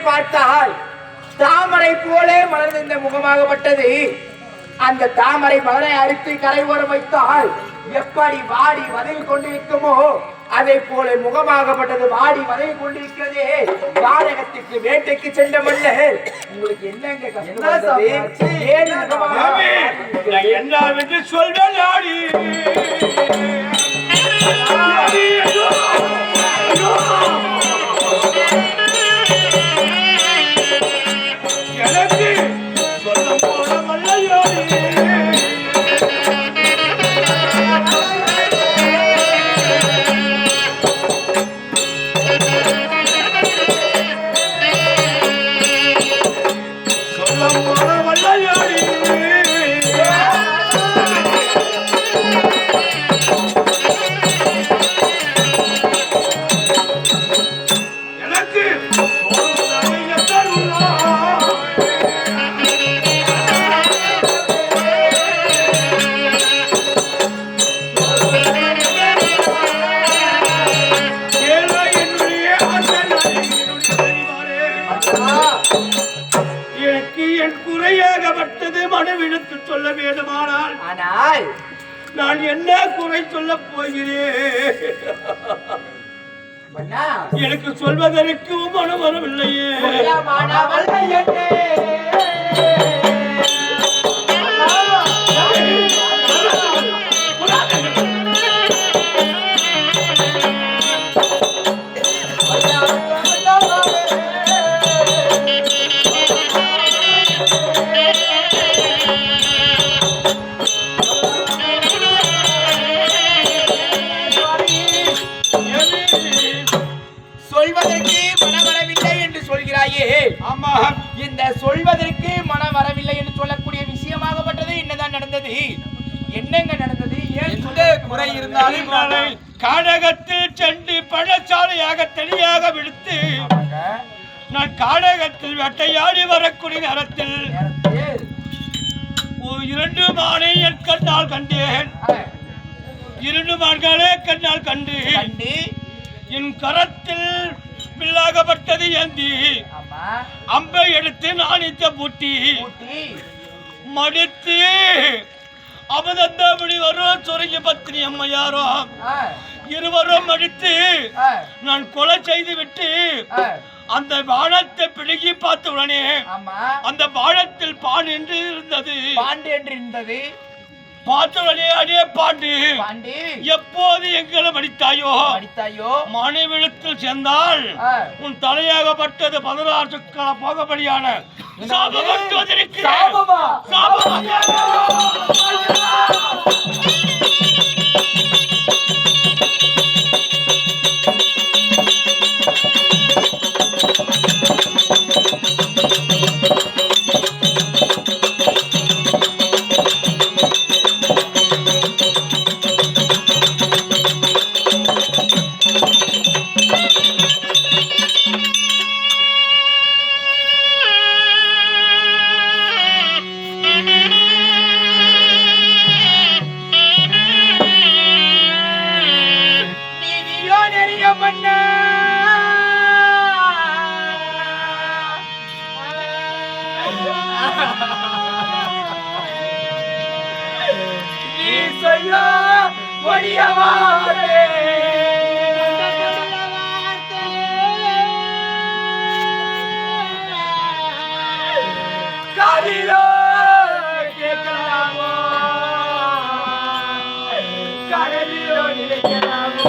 பார்த்தால் தாமரை போலே மலர்ந்த இந்த முகமாகப்பட்டது. அந்த தாமரை மலரை அரித்து கரைவோரம் வைத்தால் எப்படி வாடி வதையில் கொண்டிருக்குமோ அதை போல முகமாகப்பட்டது வாடி வதையில் கொண்டிருக்கிறதே. நாடகத்துக்கு வேட்டைக்கு சென்ற மன்னர் உங்களுக்கு என்னங்க கஷ்டம்? என்ன சொல்வேன் எனக்கு சொல்ல போன மல்லையோடி சொல்ல போன மல்லையோடி எனக்கு என் குறையாகப்பட்டது மனவிழுத்து சொல்ல வேண்டுமானால் ஆனால் நான் என்ன குறை சொல்ல போகிறேன்? எனக்கு சொல்வதற்கு மனம் வரவில்லையே. சொல்வதற்கு மனம் வரவில்லை என்று சொல்கிறாயே. ஆமா, இந்த சொல்வதற்கு மனம் வரவில்லை என்று சொல்லக்கூடிய விஷயமாகப்பட்டது என்னதான் நடந்தது? என்னங்க நடந்தது? எந்த குறை இருந்தாலும் காடகத்தில் சென்று பழச்சாலையாக தனியாக விடுத்து நான் காடகத்தில் வேட்டையாடி வரக்கூடிய நேரத்தில் 2 மானை என் கண்ணால் கண்டேன். 2 மான்களே கண்ணால் கண்டு என் கரத்தில் பில்லாகப்பட்டது ஏந்தி அம்பை எடுத்து நாணித்த பூட்டி மடித்து அமுதந்தபடி வரும் சுருங்கி பத்தினி அம்மையாரும் இருவரும் அடித்து நான் கொலை செய்து விட்டு அந்த வானத்தை பிடுங்கி பார்த்த உடனே அந்த வானத்தில் பாண்டு என்று இருந்தது. பார்த்தவனே அடே பாண்டு, எப்போது எங்களை மடித்தாயோ மனைவிடத்தில் சேர்ந்தால் உன் தலையாகப்பட்டது 16 சுக்கள போகபடியான நீ சொல்ல முடியவாரே காதிலோ கேட்கலாமோ கடலிலோ நினைக்கலாமோ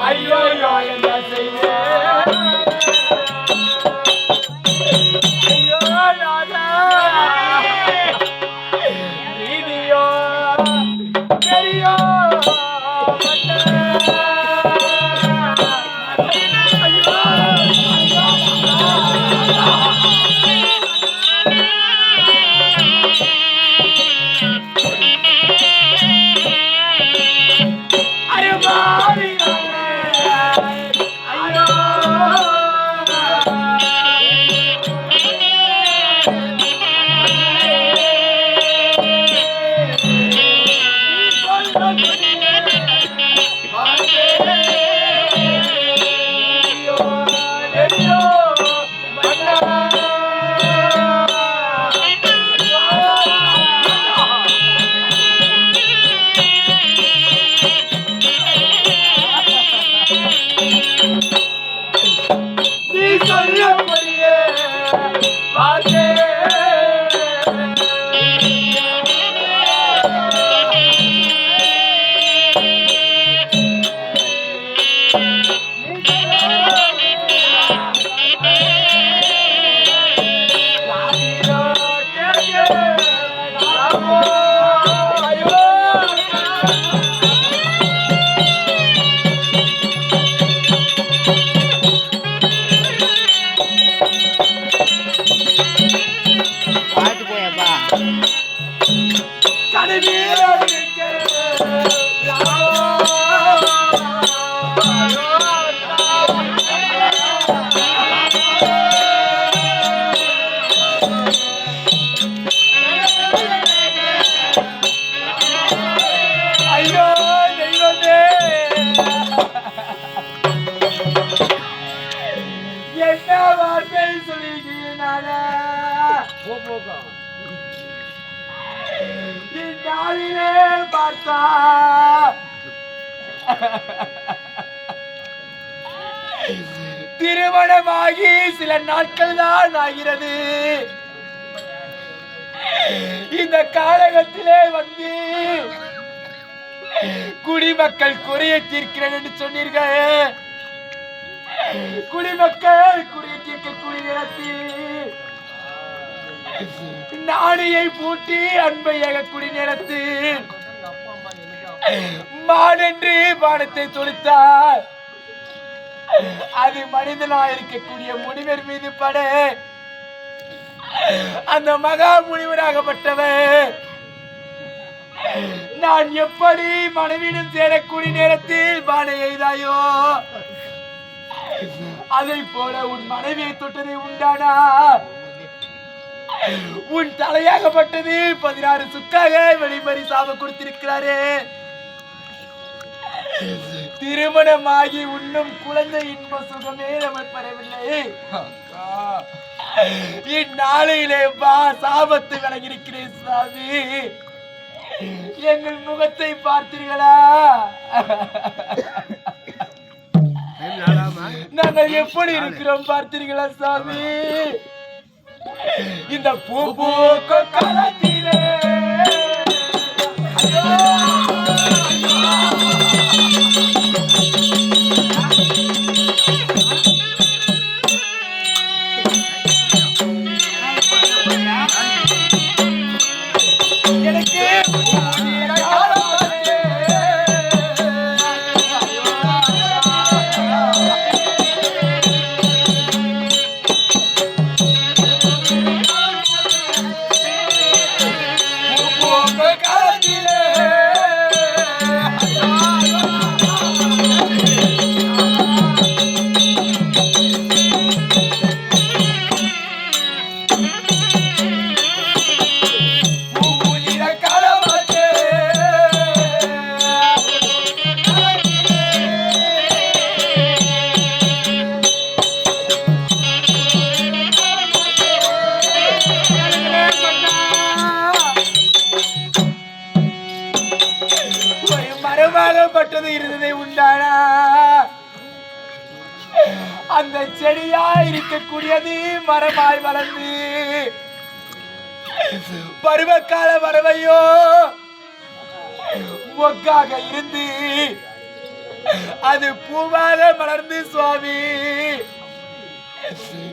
ஐயோ என்ன செய்வேன் ஐயோ நாதா நீதியோ பெரியோ பார்த்தா திருமணமாகி சில நாட்கள் தான் ஆகிறது. இந்த காலகத்திலே வந்து குடிமக்கள் குறைய தீர்க்கிறேன் என்று சொன்னீர்கள். குடிமக்கள் குறைய தீர்க்கக்கூடிய நேரத்தில் நாணியை பூட்டி அன்பை ஏகக்கூடிய நேரத்தில் மானென்று பானத்தை தொடுத்தார். அது மனிதனாயிருக்கக்கூடிய முனிவர் மீது பட அந்த மகா முனிவராகப்பட்டவர் நான் எப்படி மனைவியிடம் சேரக்கூடிய நேரத்தில் பானை எய்தாயோ அதை போல உன் மனைவியை தொட்டதை உண்டானா உன் தலையாகப்பட்டது 16 சுக்காக வெளிமறி சாப கொடுத்திருக்கிறாரே. திருமணமாகி இன்னும் குழந்தை இன்ப சுகமே நம்ம பெறவில்லை. இந்நாளையிலே சாபத்து விலகிருக்கிறேன் சாமி. எங்கள் முகத்தை பார்த்தீர்களா? நாங்கள் எப்படி இருக்கிறோம் பார்த்தீர்களா சாமி? இந்த பூ பூக்க காலத்திலே மரமாகப்பட்டது இருந்ததை உண்டானா? அந்த செடியாய் இருக்கக்கூடியது மரமாய் வளர்ந்து பருவகால வரவையோ மொக்காக இருந்து அது பூவாக மலர்ந்து சுவாமி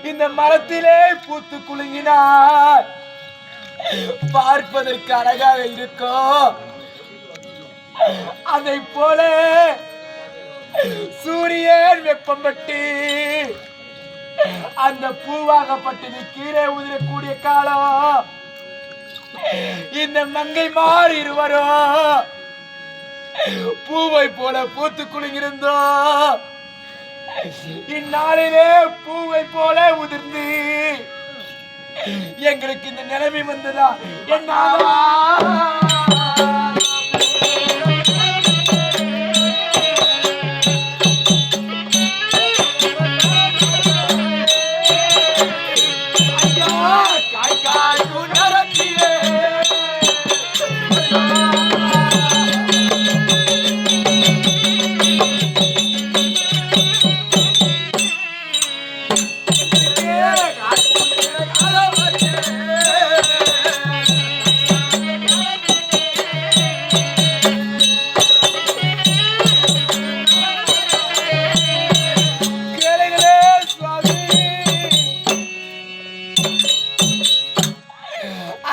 இந்த மரத்திலே பூத்து குலுங்கினார் பார்ப்பதற்கு அழகாக இருக்கும். அதை போல சூரியன் வெப்பம் பட்டு அந்த பூவாகப்பட்டது கீழே உதிரக்கூடிய காலம் இந்த மங்கை மாறி இருவரும் பூவை போல பூத்து குலுங்கிருந்தோ இந்நாளிலே பூவை போல உதிர்ந்து எங்களுக்கு இந்த நிலைமை வந்ததா என்ன?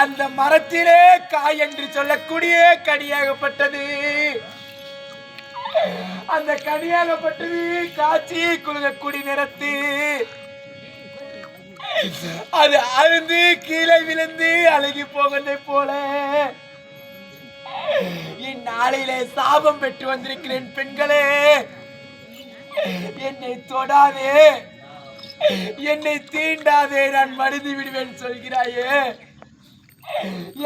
அந்த மரத்திலே காய் என்று சொல்லக்கூடிய கனியாகப்பட்டது. அந்த கனியாகப்பட்டது காட்சி குலுங்கக்கூடிய நிறத்து அது அழுந்து கீழே விழுந்து அழுகி போவதை போல இந்நாளிலே சாபம் பெற்று வந்திருக்கிறேன். பெண்களே, என்னை தொடாதே, என்னை தீண்டாதே, நான் மடிந்து விடுவேன் சொல்கிறாயே.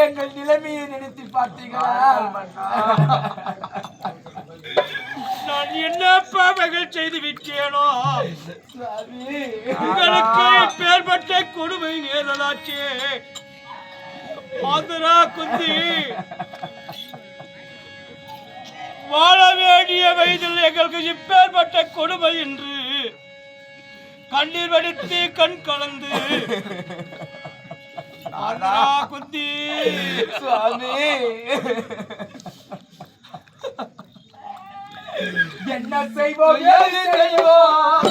எங்கள் நிலைமையை நினைத்து பார்த்தீங்களா? நான் என்ன பாவங்கள் செய்து விட்டேனோ உங்களுக்கு பேர்பட்ட கொடுமை நேரலாச்சே. ஆதரா குந்தி வாழ வேண்டிய வயதில் எங்களுக்கு இப்பேற்பட்ட கொடுமை என்று கண்ணீர் வடித்து கண் கலந்து குந்தி சுவாமி என்ன செய்வோம் ஏது செய்வோம்?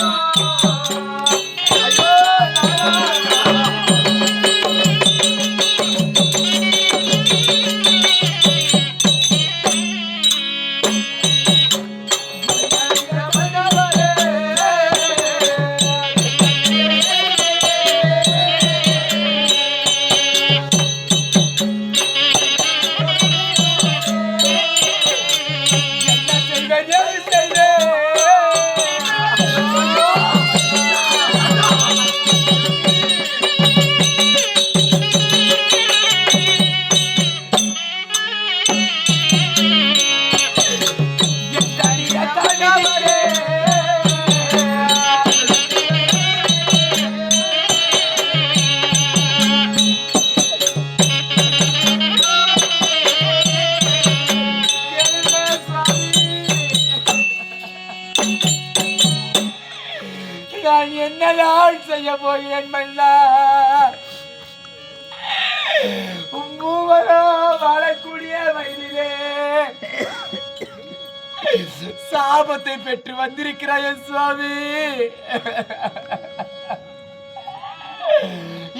நான் என்னதான் செய்ய போகிறேன் மன்னா? மூவரோ வாழக்கூடிய வயதிலே சாபத்தை பெற்று வந்திருக்கிறாய் சுவாமி.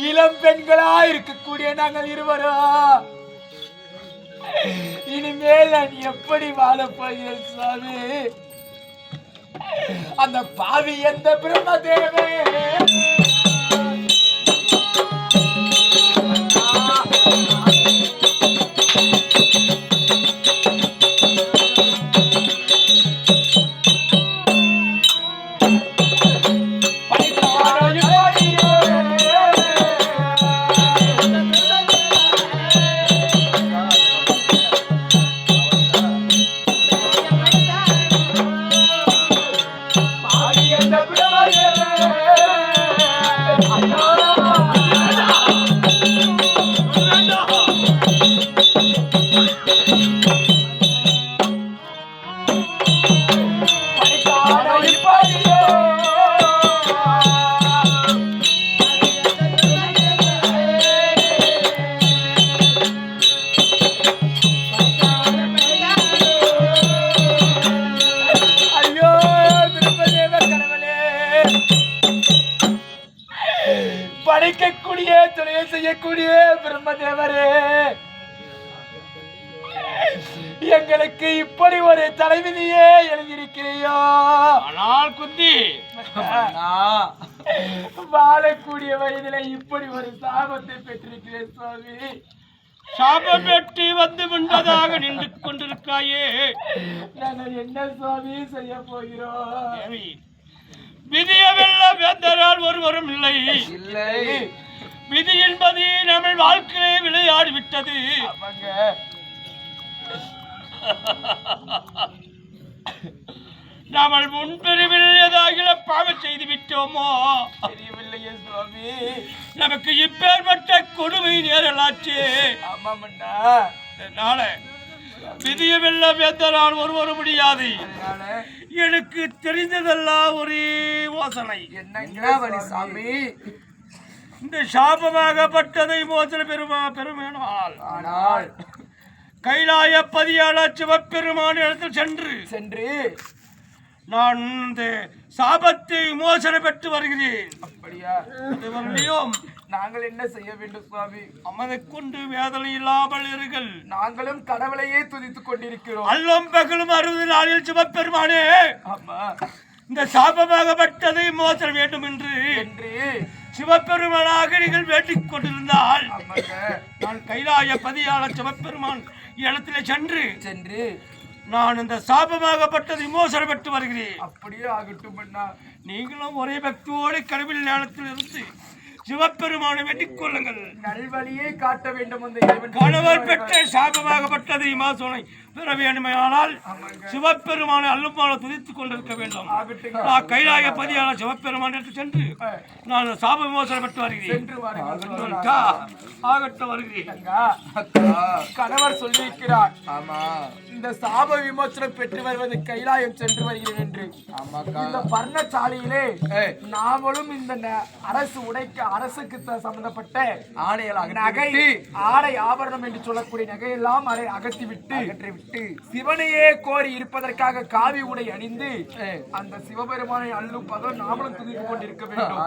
இளம் பெண்களா இருக்கக்கூடிய நாங்கள் இருவரும் இனிமேல் நான் எப்படி வாழப் போகிறேன் சுவாமி? அந்த பாவி எந்த பிரம்மதேவே படைக்கக்கூடிய துணையை செய்யக்கூடிய பிரம்மதேவரே, எங்களுக்கு இப்படி ஒரு தலைவிதியே எழுதியிருக்கிறையோ? ஆனால் குந்தி வாழக்கூடிய வயதில இப்படி ஒரு சாபத்தை பெற்றிருக்கிறேன் சுவாமி. சாபம் பெற்றி வந்து முன்பதாக நின்று கொண்டிருக்காயே, நாங்கள் என்ன சுவாமி செய்ய போகிறோம்? விதியை வெல்ல வேந்தரால் ஒருவரும் இல்லை. விதி என்பது நம்ம வாழ்க்கையை விளையாடி விட்டது. நாம முன்பிரிவில் ஏதாவது பாவம் செய்து விட்டோமோ தெரியவில்லையே சுவாமி. நமக்கு இப்பேற்பட்ட கொடுமை நேரலாச்சு. அதனால விதியை வெல்ல வேந்தரால் ஒருவர முடியாது. எனக்கு தெரிந்ததெல்லாம் ஒரே யோசனை. என்ன வழி சாமி? இந்த சாபமாகப்பட்டதை மோசன பெருமானால் ஆனால் கைலாய பதியாள சிவபெருமான் இடத்தில் சென்று நான் இந்த சாபத்தை மோசனை பெற்று வருகிறேன். அப்படியா? இதுவரையும் நாங்கள் என்ன செய்ய வேண்டும் சுவாமி? அமதை கொண்டு வேதனை இல்லாமல் இருங்கள். நாங்களும் கடவுளையே துதித்துக் கொண்டிருக்கிறோம். அல்லும் பகலும் 60 நாளில் சிவபெருமானே இந்த சாபமாகப்பட்டதை மோசன வேண்டும் என்று சிவபெருமானாக நீங்கள் வேண்டிக் கொண்டிருந்தால் நான் கைலாய பதியாள சிவபெருமான் இடத்திலே சென்று நான் இந்த சாபமாகப்பட்டதை மோசனம் பெற்று வருகிறேன். அப்படியே ஆகட்டும் அண்ணா. நீங்களும் ஒரே பக்தியோடு கடவுள் ஞானத்தில் இருந்து சிவபெருமானை வேண்டிக் கொள்ளுங்கள். நல்வழியை காட்ட வேண்டும். கணவர் பெற்ற சாபமாகப்பட்டதை மாசோனை பெற வேண்டுமானால் சிவபெருமானை அல்லுமான துதித்துக் கொண்டிருக்க வேண்டும். நான் கைலாய பதியாள சிவபெருமான் என்று சென்று நான் சாப விமோசனம் பெற்று வருகிறேன். ஆகட்டும் வருகிறேன். கணவர் சொல்லியிருக்கிறார் இந்த சாப விமோசனம் பெற்று வருவது கைலாயம் சென்று வருகிறேன் என்று. இந்த பர்ணசாலையிலே நாமளும் இந்த அரசு உடைக்க அரசுக்கு சம்பந்தப்பட்ட நகை ஆடை ஆபரணம் என்று சொல்லக்கூடிய நகையெல்லாம் அகற்றிவிட்டு சிவனையே கோரி இருப்பதற்காக காவி உடை அணிந்து அந்த சிவபெருமானை அள்ளும் பதம் நாமளும் துதித்துக் கொண்டிருக்க வேண்டும்.